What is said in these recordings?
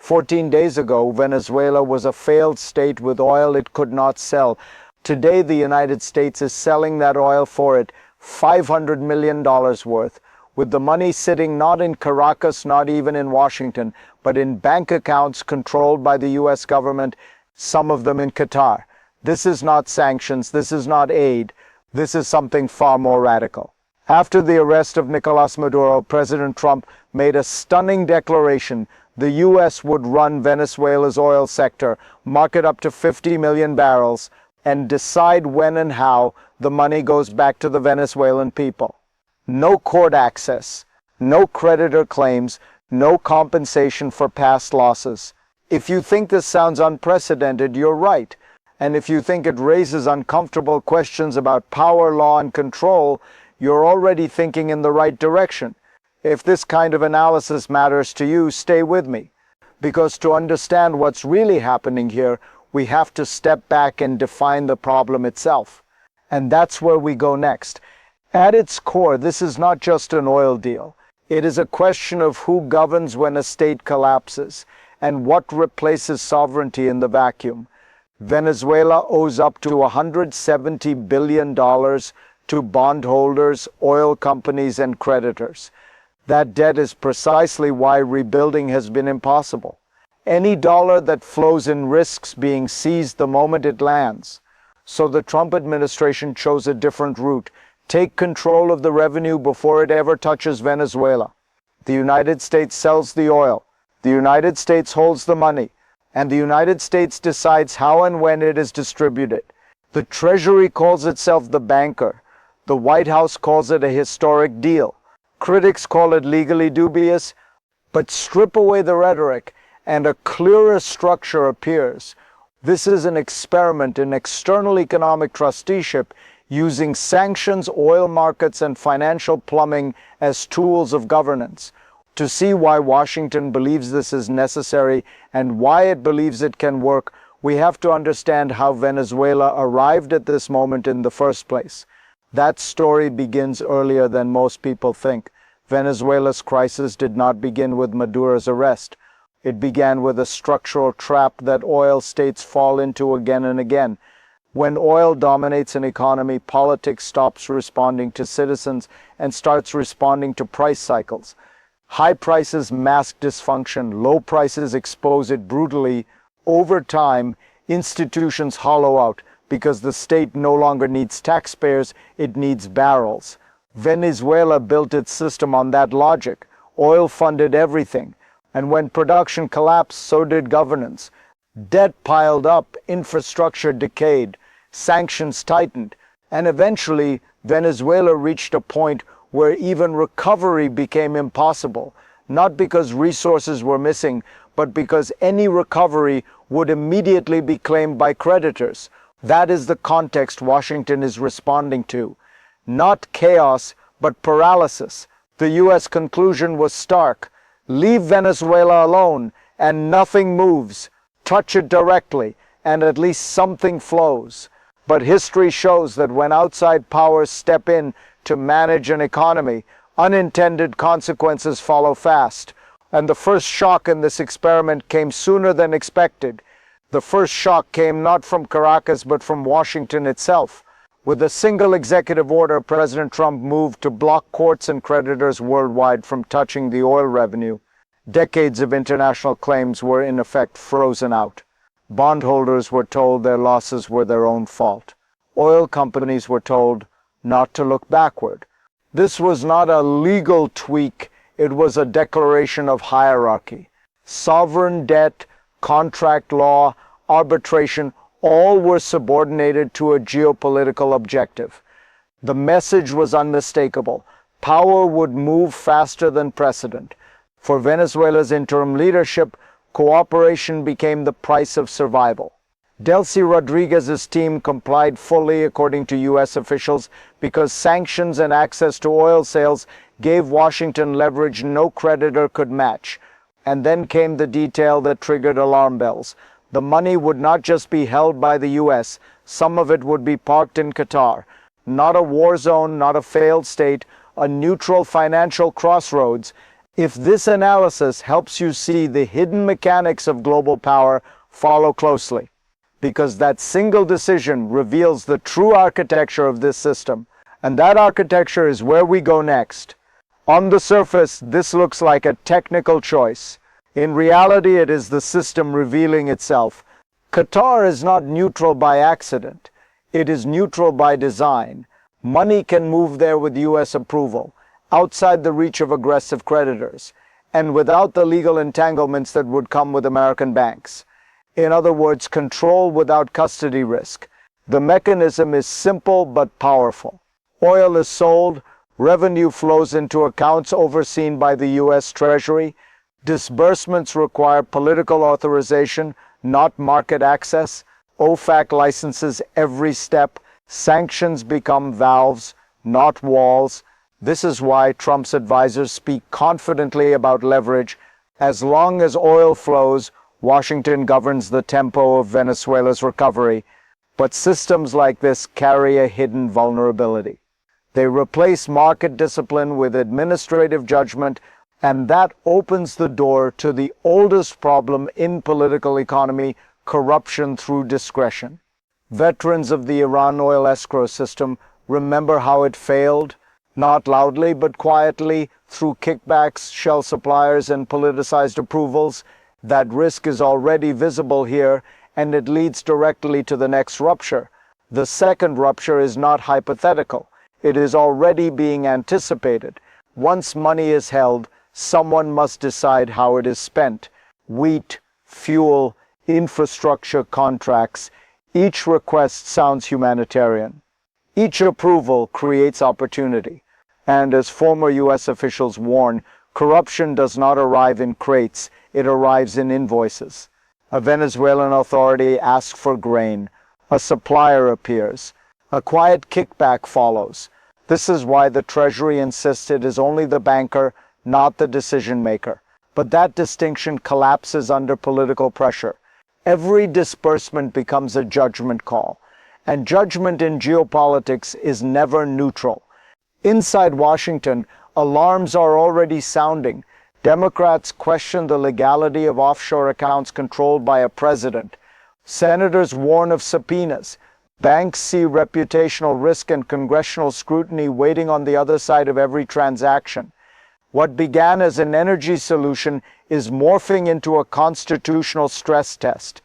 14 days ago, Venezuela was a failed state with oil it could not sell. Today, the United States is selling that oil for it, $500 million worth, with the money sitting not in Caracas, not even in Washington, but in bank accounts controlled by the US government, some of them in Qatar. This is not sanctions, this is not aid, this is something far more radical. After the arrest of Nicolas Maduro, President Trump made a stunning declaration. The US would run Venezuela's oil sector, market up to 50 million barrels, and decide when and how the money goes back to the Venezuelan people. No court access, no creditor claims, no compensation for past losses. If you think this sounds unprecedented, you're right. And if you think it raises uncomfortable questions about power, law, and control, you're already thinking in the right direction. If this kind of analysis matters to you, stay with me. Because to understand what's really happening here, we have to step back and define the problem itself. And that's where we go next. At its core, this is not just an oil deal. It is a question of who governs when a state collapses and what replaces sovereignty in the vacuum. Venezuela owes up to $170 billion to bondholders, oil companies, and creditors. That debt is precisely why rebuilding has been impossible. Any dollar that flows in risks being seized the moment it lands. So the Trump administration chose a different route. Take control of the revenue before it ever touches Venezuela. The United States sells the oil. The United States holds the money. And the United States decides how and when it is distributed. The Treasury calls itself the banker. The White House calls it a historic deal. Critics call it legally dubious, but strip away the rhetoric and a clearer structure appears. This is an experiment in external economic trusteeship using sanctions, oil markets, and financial plumbing as tools of governance. To see why Washington believes this is necessary and why it believes it can work, we have to understand how Venezuela arrived at this moment in the first place. That story begins earlier than most people think. Venezuela's crisis did not begin with Maduro's arrest. It began with a structural trap that oil states fall into again and again. When oil dominates an economy, politics stops responding to citizens and starts responding to price cycles. High prices mask dysfunction, low prices expose it brutally. Over time, institutions hollow out because the state no longer needs taxpayers, it needs barrels. Venezuela built its system on that logic. Oil funded everything. And when production collapsed, so did governance. Debt piled up, infrastructure decayed, sanctions tightened, and eventually Venezuela reached a point where even recovery became impossible, not because resources were missing, but because any recovery would immediately be claimed by creditors. That is the context Washington is responding to. Not chaos, but paralysis. The US conclusion was stark. Leave Venezuela alone, and nothing moves. Touch it directly, and at least something flows. But history shows that when outside powers step in to manage an economy, unintended consequences follow fast. And the first shock in this experiment came sooner than expected. The first shock came not from Caracas, but from Washington itself. With a single executive order, President Trump moved to block courts and creditors worldwide from touching the oil revenue. Decades of international claims were in effect frozen out. Bondholders were told their losses were their own fault. Oil companies were told not to look backward. This was not a legal tweak, it was a declaration of hierarchy. Sovereign debt, contract law, arbitration, all were subordinated to a geopolitical objective. The message was unmistakable. Power would move faster than precedent. For Venezuela's interim leadership, cooperation became the price of survival. Delcy Rodriguez's team complied fully, according to U.S. officials, because sanctions and access to oil sales gave Washington leverage no creditor could match. And then came the detail that triggered alarm bells. The money would not just be held by the U.S., some of it would be parked in Qatar. Not a war zone, not a failed state, a neutral financial crossroads, If this analysis helps you see the hidden mechanics of global power, follow closely, because that single decision reveals the true architecture of this system, and that architecture is where we go next. On the surface, this looks like a technical choice. In reality, it is the system revealing itself. Qatar is not neutral by accident. It is neutral by design. Money can move there with US approval, outside the reach of aggressive creditors, and without the legal entanglements that would come with American banks. In other words, control without custody risk. The mechanism is simple but powerful. Oil is sold, revenue flows into accounts overseen by the US Treasury. Disbursements require political authorization, not market access. OFAC licenses every step. Sanctions become valves, not walls. This is why Trump's advisors speak confidently about leverage. As long as oil flows, Washington governs the tempo of Venezuela's recovery. But systems like this carry a hidden vulnerability. They replace market discipline with administrative judgment, and that opens the door to the oldest problem in political economy: corruption through discretion. Veterans of the Iran oil escrow system remember how it failed, not loudly but quietly, through kickbacks, shell suppliers, and politicized approvals. That risk is already visible here, and it leads directly to the next rupture. The second rupture is not hypothetical. It is already being anticipated. Once money is held, someone must decide how it is spent. Wheat, fuel, infrastructure contracts. Each request sounds humanitarian. Each approval creates opportunity. And as former US officials warn, corruption does not arrive in crates, it arrives in invoices. A Venezuelan authority asks for grain. A supplier appears. A quiet kickback follows. This is why the Treasury insists it is only the banker, not the decision maker. But that distinction collapses under political pressure. Every disbursement becomes a judgment call. And judgment in geopolitics is never neutral. Inside Washington, alarms are already sounding. Democrats question the legality of offshore accounts controlled by a president. Senators warn of subpoenas. Banks see reputational risk and congressional scrutiny waiting on the other side of every transaction. What began as an energy solution is morphing into a constitutional stress test.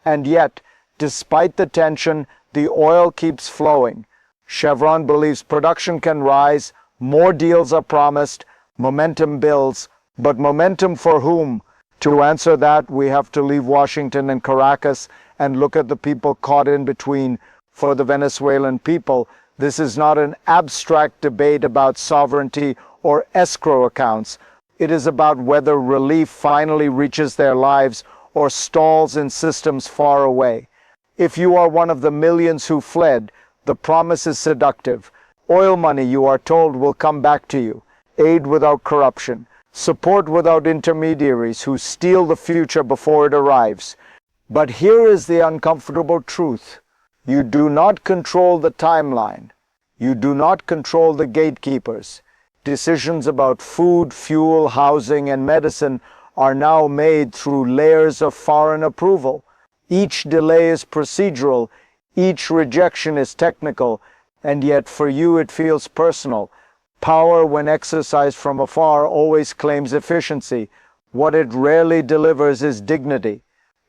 And yet, despite the tension, the oil keeps flowing. Chevron believes production can rise, more deals are promised, momentum builds. But momentum for whom? To answer that, we have to leave Washington and Caracas and look at the people caught in between. For the Venezuelan people, this is not an abstract debate about sovereignty or escrow accounts. It is about whether relief finally reaches their lives or stalls in systems far away. If you are one of the millions who fled, the promise is seductive. Oil money, you are told, will come back to you. Aid without corruption. Support without intermediaries who steal the future before it arrives. But here is the uncomfortable truth. You do not control the timeline. You do not control the gatekeepers. Decisions about food, fuel, housing, and medicine are now made through layers of foreign approval. Each delay is procedural, each rejection is technical, and yet for you it feels personal. Power, when exercised from afar, always claims efficiency. What it rarely delivers is dignity.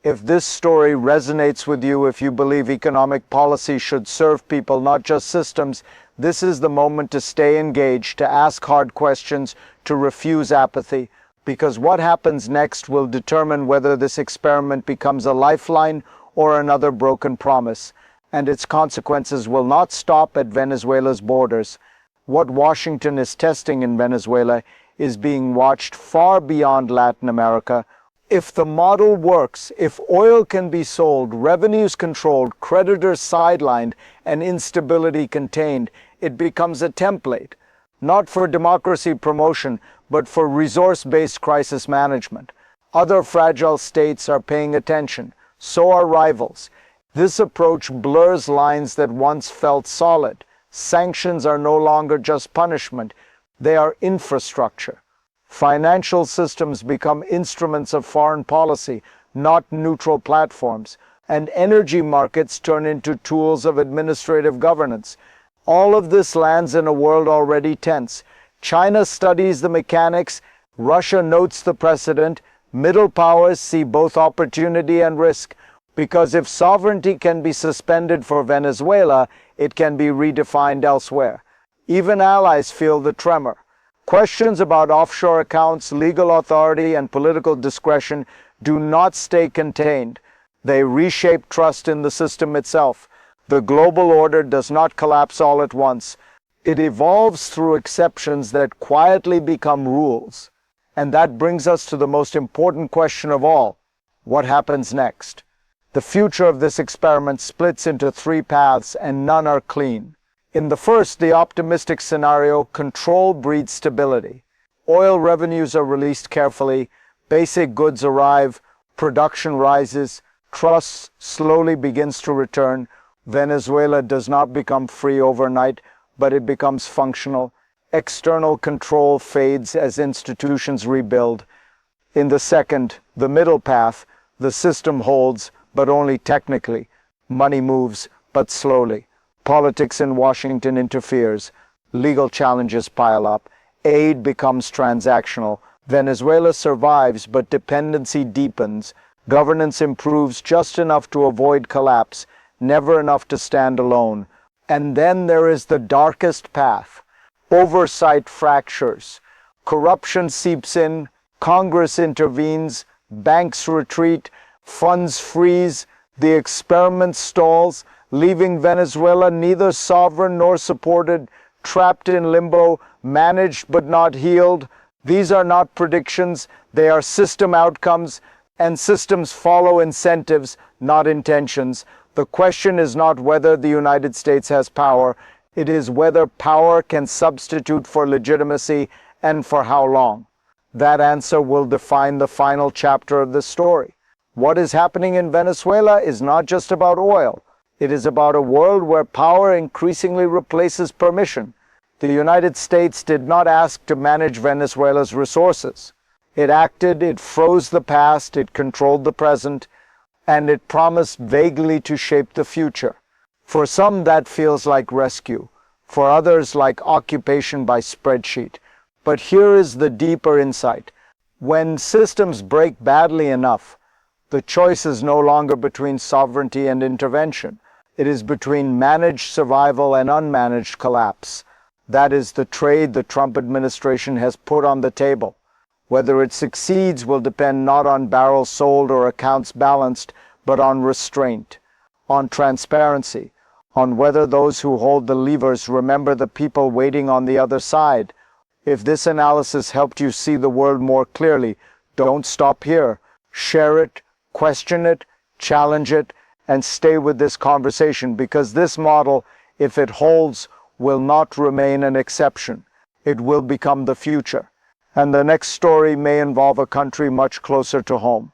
If this story resonates with you, if you believe economic policy should serve people, not just systems, this is the moment to stay engaged, to ask hard questions, to refuse apathy. Because what happens next will determine whether this experiment becomes a lifeline or another broken promise. And its consequences will not stop at Venezuela's borders. What Washington is testing in Venezuela is being watched far beyond Latin America. If the model works, if oil can be sold, revenues controlled, creditors sidelined, and instability contained, it becomes a template, not for democracy promotion, but for resource-based crisis management. Other fragile states are paying attention. So are rivals. This approach blurs lines that once felt solid. Sanctions are no longer just punishment. They are infrastructure. Financial systems become instruments of foreign policy, not neutral platforms, and energy markets turn into tools of administrative governance. All of this lands in a world already tense. China studies the mechanics, Russia notes the precedent, middle powers see both opportunity and risk, because if sovereignty can be suspended for Venezuela, it can be redefined elsewhere. Even allies feel the tremor. Questions about offshore accounts, legal authority, and political discretion do not stay contained. They reshape trust in the system itself. The global order does not collapse all at once. It evolves through exceptions that quietly become rules. And that brings us to the most important question of all. What happens next? The future of this experiment splits into three paths, and none are clean. In the first, the optimistic scenario, control breeds stability. Oil revenues are released carefully, basic goods arrive, production rises, trust slowly begins to return. Venezuela does not become free overnight, but it becomes functional. External control fades as institutions rebuild. In the second, the middle path, the system holds, but only technically. Money moves, but slowly. Politics in Washington interferes. Legal challenges pile up. Aid becomes transactional. Venezuela survives, but dependency deepens. Governance improves just enough to avoid collapse, never enough to stand alone. And then there is the darkest path. Oversight fractures. Corruption seeps in. Congress intervenes. Banks retreat. Funds freeze. The experiment stalls, leaving Venezuela neither sovereign nor supported, trapped in limbo, managed but not healed. These are not predictions, they are system outcomes, and systems follow incentives, not intentions. The question is not whether the United States has power, it is whether power can substitute for legitimacy, and for how long. That answer will define the final chapter of the story. What is happening in Venezuela is not just about oil. It is about a world where power increasingly replaces permission. The United States did not ask to manage Venezuela's resources. It acted, it froze the past, it controlled the present, and it promised vaguely to shape the future. For some, that feels like rescue. For others, like occupation by spreadsheet. But here is the deeper insight. When systems break badly enough, the choice is no longer between sovereignty and intervention. It is between managed survival and unmanaged collapse. That is the trade the Trump administration has put on the table. Whether it succeeds will depend not on barrels sold or accounts balanced, but on restraint, on transparency, on whether those who hold the levers remember the people waiting on the other side. If this analysis helped you see the world more clearly, don't stop here. Share it, question it, challenge it, and stay with this conversation, because this model, if it holds, will not remain an exception. It will become the future. And the next story may involve a country much closer to home.